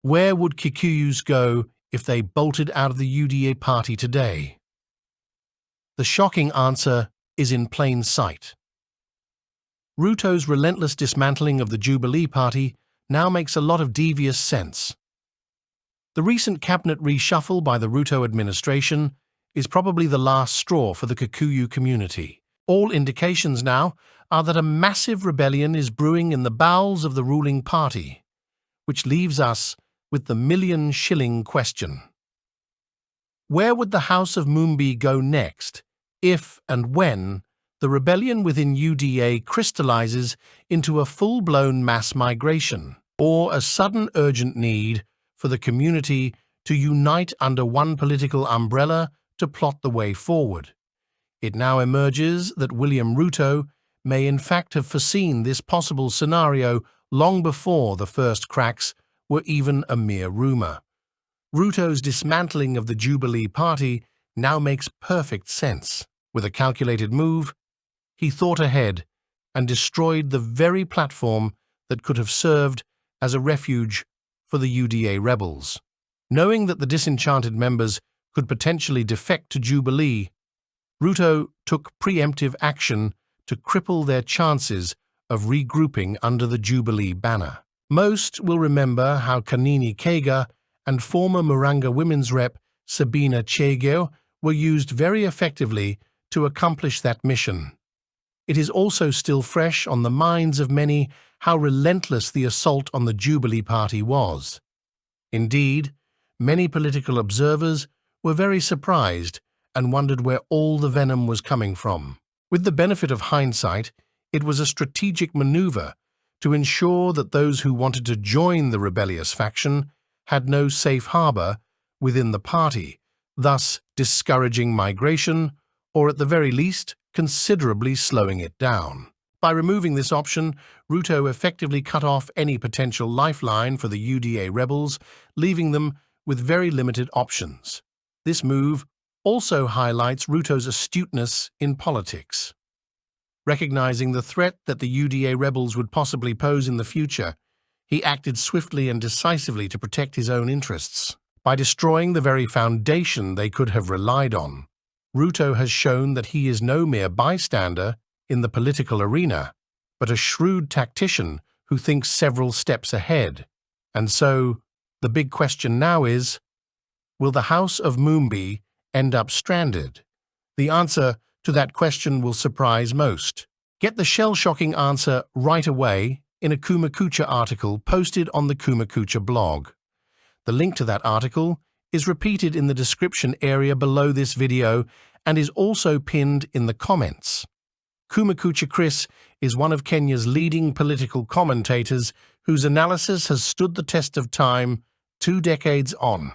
Where would Kikuyus go if they bolted out of the UDA party today? The shocking answer is in plain sight. Ruto's relentless dismantling of the Jubilee party now makes a lot of devious sense. The recent cabinet reshuffle by the Ruto administration is probably the last straw for the Kikuyu community. All indications now are that a massive rebellion is brewing in the bowels of the ruling party, which leaves us with the million-shilling question. Where would the House of Mumbi go next, if and when the rebellion within UDA crystalizes into a full-blown mass migration, or a sudden urgent need for the community to unite under one political umbrella to plot the way forward? It now emerges that William Ruto may in fact have foreseen this possible scenario long before the first cracks were even a mere rumour. Ruto's dismantling of the Jubilee party now makes perfect sense. With a calculated move, he thought ahead and destroyed the very platform that could have served as a refuge for the UDA rebels. Knowing that the disenchanted members could potentially defect to Jubilee, Ruto took preemptive action to cripple their chances of regrouping under the Jubilee banner. Most will remember how Kanini Kega and former Muranga Women's rep Sabina Chege were used very effectively to accomplish that mission. It is also still fresh on the minds of many how relentless the assault on the Jubilee party was. Indeed, many political observers were very surprised and wondered where all the venom was coming from. With the benefit of hindsight, it was a strategic maneuver to ensure that those who wanted to join the rebellious faction had no safe harbour within the party, thus discouraging migration, or at the very least, considerably slowing it down. By removing this option, Ruto effectively cut off any potential lifeline for the UDA rebels, leaving them with very limited options. This move also highlights Ruto's astuteness in politics. Recognizing the threat that the UDA rebels would possibly pose in the future, he acted swiftly and decisively to protect his own interests. By destroying the very foundation they could have relied on, Ruto has shown that he is no mere bystander in the political arena, but a shrewd tactician who thinks several steps ahead. And so, the big question now is, will the House of Mumbi end up stranded? The answer to that question will surprise most. Get the shell-shocking answer right away in a Kikuyu article posted on the Kikuyu blog. The link to that article is repeated in the description area below this video and is also pinned in the comments. Kikuyu Chris is one of Kenya's leading political commentators whose analysis has stood the test of time 2 decades on.